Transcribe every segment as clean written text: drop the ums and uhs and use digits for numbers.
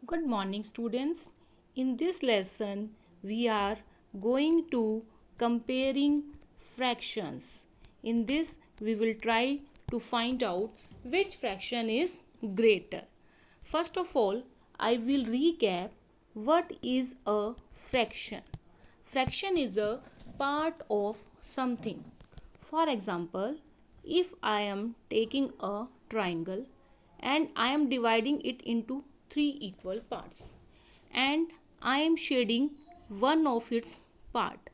Good morning, students. In this lesson, we are going to comparing fractions. In this, we will try to find out which fraction is greater. First of all, I will recap what is a fraction. Fraction is a part of something. For example, if I am taking a triangle and I am dividing it into three equal parts and I am shading one of its part,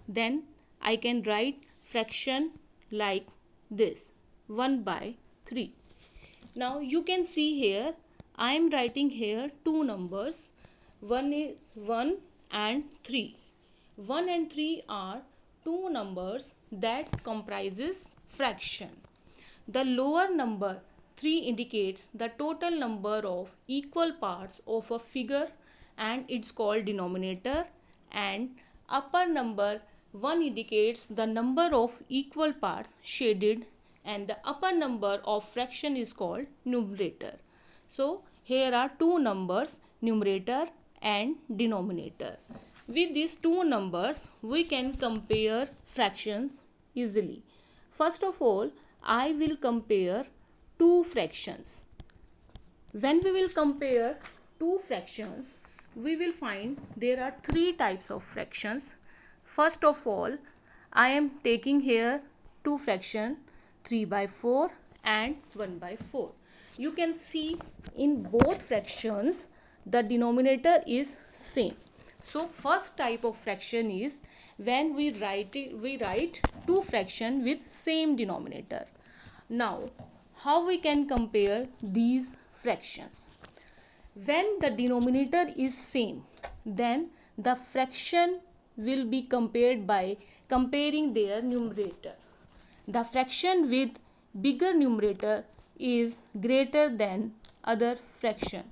then I can write fraction like this 1 by 3. Now you can see here I am writing here two numbers. One is 1 and 3. 1 and 3 are two numbers that comprises fraction. The lower number 3 indicates the total number of equal parts of a figure and it's called denominator, and upper number 1 indicates the number of equal parts shaded, and the upper number of fraction is called numerator. So here are two numbers, numerator and denominator. With these two numbers we can compare fractions easily. First of all, I will compare two fractions. When we will compare two fractions, we will find there are three types of fractions. First of all, I am taking here two fractions, 3 by 4 and 1 by 4. You can see in both fractions the denominator is same. So first type of fraction is when we write two fraction with same denominator. Now how we can compare these fractions? When the denominator is same, then the fraction will be compared by comparing their numerator. The fraction with bigger numerator is greater than other fraction.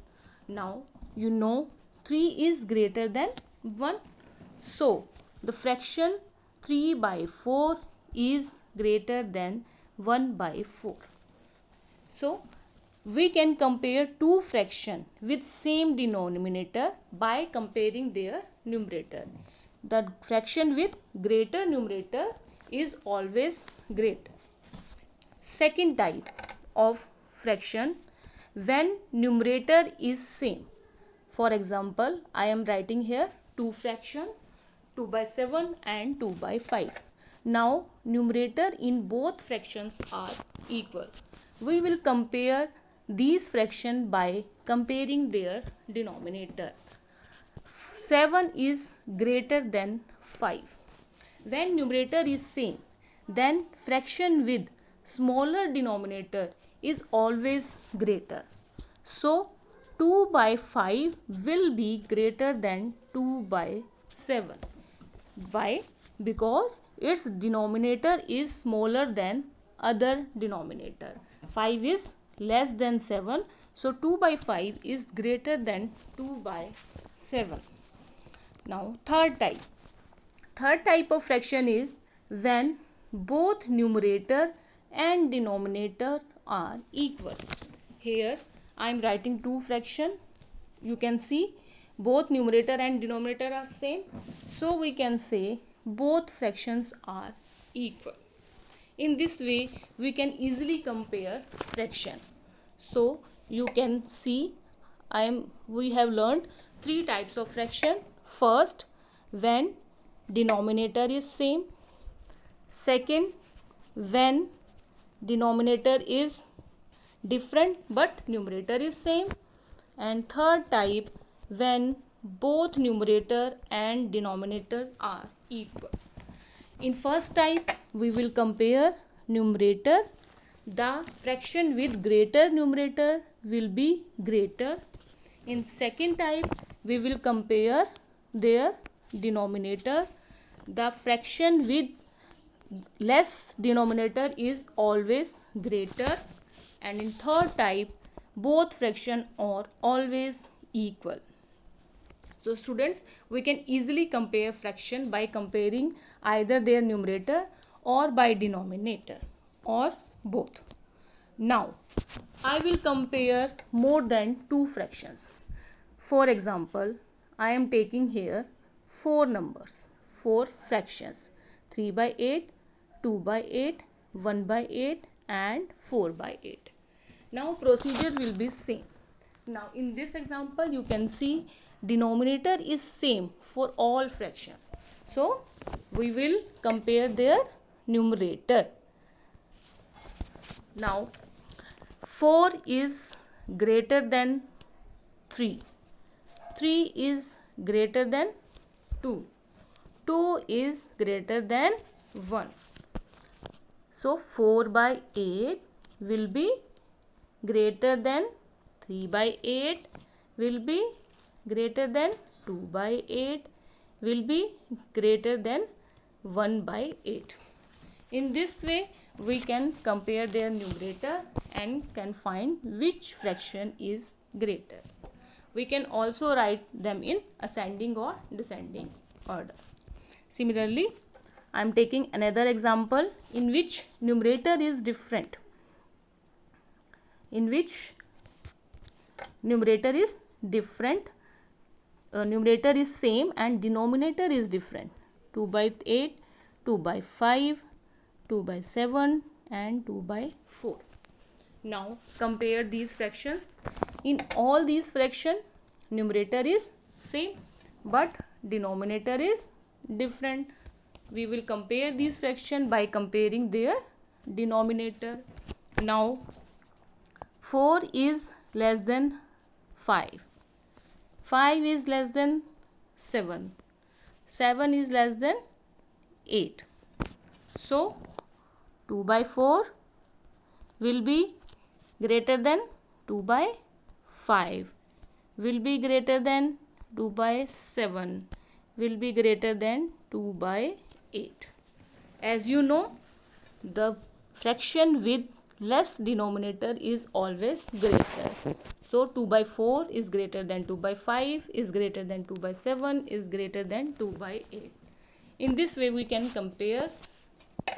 Now you know 3 is greater than 1. So the fraction 3 by 4 is greater than 1 by 4. So we can compare two fractions with same denominator by comparing their numerator. The fraction with greater numerator is always greater. Second type of fraction, when numerator is same. For example, I am writing here two fraction, 2 by 7 and 2 by 5. Now numerator in both fractions are equal. We will compare these fraction by comparing their denominator. 7 is greater than 5. When numerator is same, then fraction with smaller denominator is always greater. So 2 by 5 will be greater than 2 by 7. Why? Because its denominator is smaller than other denominator. 5 is less than 7. So 2 by 5 is greater than 2 by 7. Now third type. Third type of fraction is when both numerator and denominator are equal. Here I am writing two fraction. You can see both numerator and denominator are same. So we can say both fractions are equal. In this way we can easily compare fraction. So you can see we have learned three types of fraction. First, when denominator is same. Second, when denominator is different but numerator is same. And third type, when both numerator and denominator are equal. In first type, we will compare numerator. The fraction with greater numerator will be greater. In second type, we will compare their denominator. The fraction with less denominator is always greater. And in third type, both fraction are always equal. So students, we can easily compare fraction by comparing either their numerator or by denominator or both. Now, I will compare more than two fractions. For example, I am taking here 4 numbers, 4 fractions, 3 by 8, 2 by 8, 1 by 8 and 4 by 8. Now procedure will be same. Now in this example you can see denominator is same for all fractions. So we will compare their numerator. Now 4 is greater than 3. 3 is greater than 2. 2 is greater than 1. So 4 by 8 will be greater than 3 by 8, will be greater than 2 by 8, will be greater than 1 by 8. In this way we can compare their numerator and can find which fraction is greater. We can also write them in ascending or descending order. Similarly, I am taking another example in which numerator is different. Numerator is same and denominator is different. 2 by 8, 2 by 5, 2 by 7 and 2 by 4. Now compare these fractions. In all these fractions, numerator is same but denominator is different. We will compare these fractions by comparing their denominator. Now 4 is less than 5. 5 is less than 7. 7 is less than 8. So 2 by 4 will be greater than 2 by 5, will be greater than 2 by 7, will be greater than 2 by 8. As you know, the fraction with less denominator is always greater. So 2 by 4 is greater than 2 by 5, is greater than 2 by 7, is greater than 2 by 8. In this way we can compare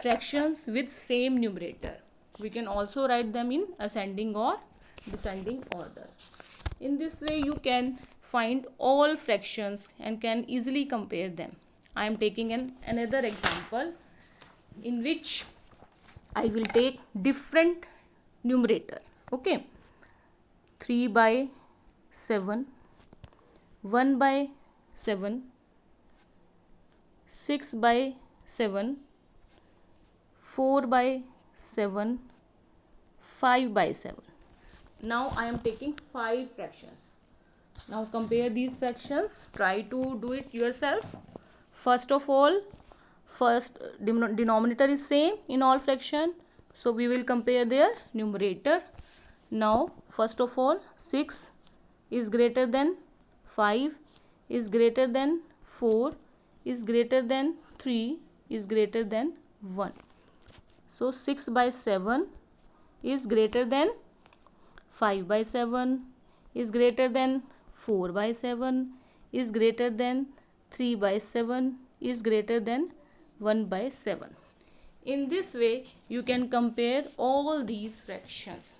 fractions with same numerator. We can also write them in ascending or descending order. In this way you can find all fractions and can easily compare them. I am taking another example in which I will take different numerator. Okay, 3 by 7, 1 by 7, 6 by 7, 4 by 7, 5 by 7. Now I am taking 5 fractions. Now compare these fractions. Try to do it yourself. First of all, denominator is same in all fraction. So we will compare their numerator. Now first of all, 6 is greater than 5, is greater than 4, is greater than 3, is greater than 1. So 6 by 7 is greater than 5 by 7, is greater than 4 by 7, is greater than 3 by 7, is greater than 1 by 7. In this way you can compare all these fractions.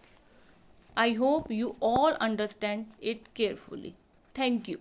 I hope you all understand it carefully. Thank you.